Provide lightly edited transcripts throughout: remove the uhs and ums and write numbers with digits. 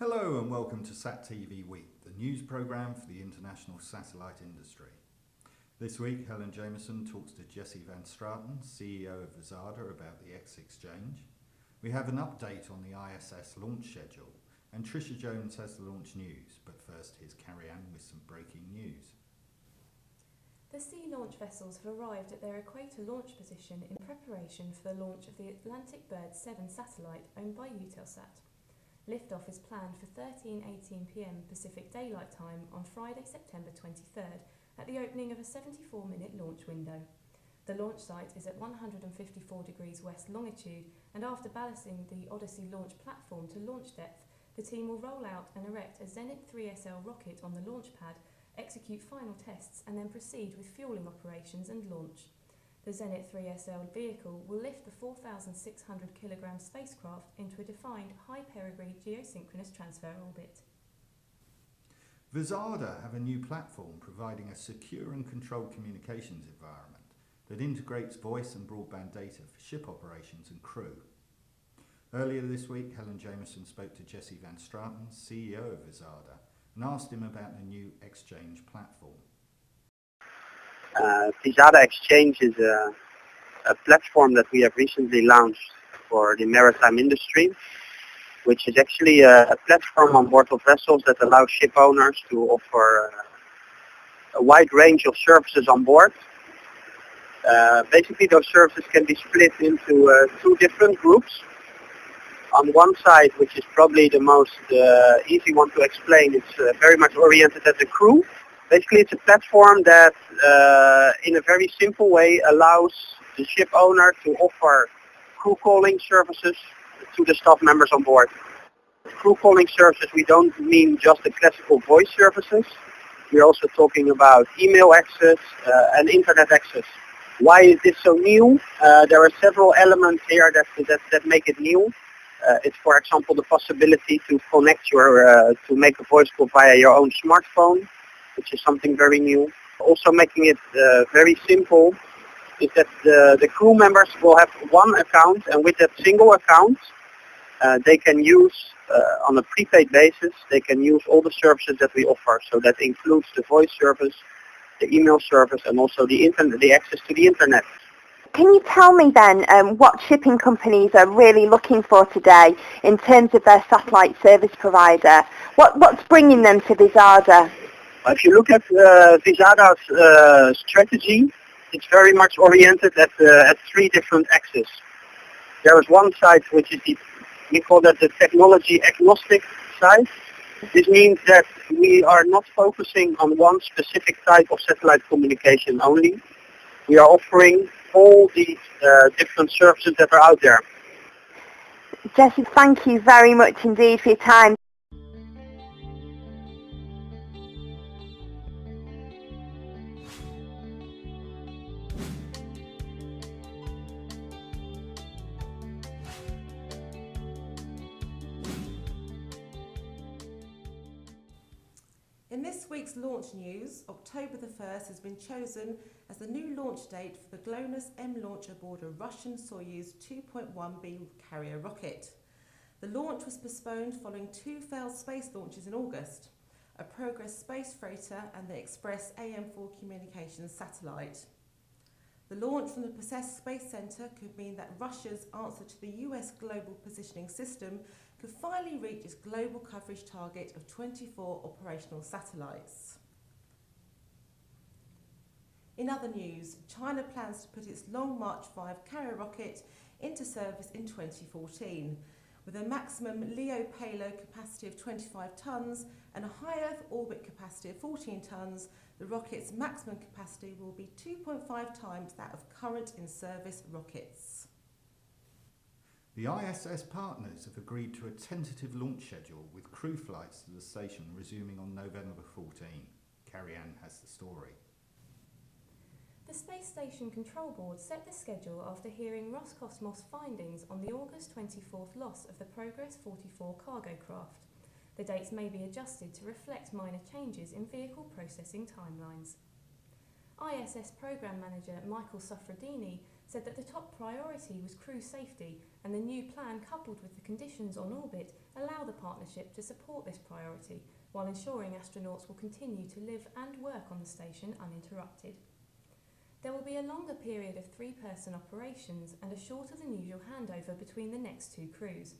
Hello and welcome to SatTV Week, the news programme for the international satellite industry. This week, Helen Jameson talks to Jesse Van Straten, CEO of Pizada, about the X Exchange. We have an update on the ISS launch schedule, and Tricia Jones has the launch news. But first, here's Carrie-Anne with some breaking news. The sea launch vessels have arrived at their equator launch position in preparation for the launch of the Atlantic Bird 7 satellite owned by Eutelsat. Liftoff is planned for 13:18 p.m. Pacific Daylight Time on Friday, September 23rd, at the opening of a 74-minute launch window. The launch site is at 154 degrees west longitude, and after ballasting the Odyssey launch platform to launch depth, the team will roll out and erect a Zenit 3SL rocket on the launch pad, execute final tests, and then proceed with fueling operations and launch. The Zenit 3SL vehicle will lift the 4,600 kilogram spacecraft into a defined high perigee geosynchronous transfer orbit. Pizada have a new platform providing a secure and controlled communications environment that integrates voice and broadband data for ship operations and crew. Earlier this week, Helen Jameson spoke to Jesse Van Straten, CEO of Pizada, and asked him about the new Exchange platform. Pizada Exchange is a platform that we have recently launched for the maritime industry, which is actually a platform on board of vessels that allows ship owners to offer a wide range of services on board. Basically, those services can be split into two different groups. On one side, which is probably the most easy one to explain, it's very much oriented at the crew. Basically, it's a platform that, in a very simple way, allows the ship owner to offer crew calling services to the staff members on board. Crew calling services, we don't mean just the classical voice services. We're also talking about email access and internet access. Why is this so new? There are several elements here that make it new. It's, for example, the possibility to connect to make a voice call via your own smartphone, which is something very new. Also making it very simple is that the crew members will have one account, and with that single account, they can use, on a prepaid basis, they can use all the services that we offer. So that includes the voice service, the email service, and also the internet, the access to the internet. Can you tell me then what shipping companies are really looking for today in terms of their satellite service provider? What's bringing them to Pizada? If you look at Pizada's strategy, it's very much oriented at three different axes. There is one side which is we call that the technology agnostic side. This means that we are not focusing on one specific type of satellite communication only. We are offering all these different services that are out there. Jesse, thank you very much indeed for your time. In this week's launch news, October the 1st has been chosen as the new launch date for the GLONASS M launch aboard a Russian Soyuz 2.1B carrier rocket. The launch was postponed following two failed space launches in August, a Progress space freighter and the Express AM4 communications satellite. The launch from the Pizada Space Center could mean that Russia's answer to the US global positioning system could finally reach its global coverage target of 24 operational satellites. In other news, China plans to put its Long March 5 carrier rocket into service in 2014. With a maximum LEO payload capacity of 25 tonnes and a high Earth orbit capacity of 14 tonnes, the rocket's maximum capacity will be 2.5 times that of current in-service rockets. The ISS partners have agreed to a tentative launch schedule with crew flights to the station resuming on November 14. Carrie-Anne has the story. The Space Station Control Board set the schedule after hearing Roscosmos findings on the August 24th loss of the Progress 44 cargo craft. The dates may be adjusted to reflect minor changes in vehicle processing timelines. ISS Programme Manager Michael Suffredini said that the top priority was crew safety, and the new plan, coupled with the conditions on orbit, allow the partnership to support this priority while ensuring astronauts will continue to live and work on the station uninterrupted. There will be a longer period of three-person operations and a shorter than usual handover between the next two crews.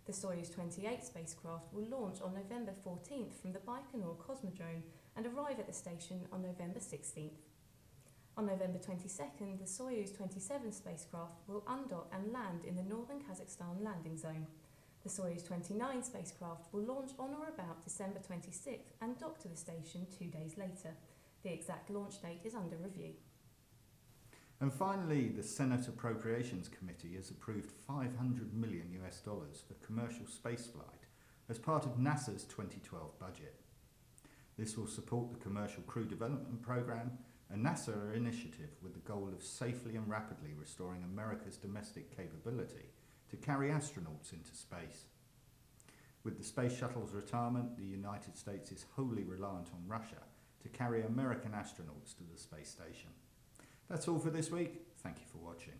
The Soyuz 28 spacecraft will launch on November 14th from the Baikonur Cosmodrome and arrive at the station on November 16th. On November 22nd, the Soyuz 27 spacecraft will undock and land in the northern Kazakhstan landing zone. The Soyuz 29 spacecraft will launch on or about December 26th and dock to the station 2 days later. The exact launch date is under review. And finally, the Senate Appropriations Committee has approved $500 million for commercial spaceflight as part of NASA's 2012 budget. This will support the Commercial Crew Development Programme, a NASA initiative with the goal of safely and rapidly restoring America's domestic capability to carry astronauts into space. With the Space Shuttle's retirement, the United States is wholly reliant on Russia to carry American astronauts to the space station. That's all for this week. Thank you for watching.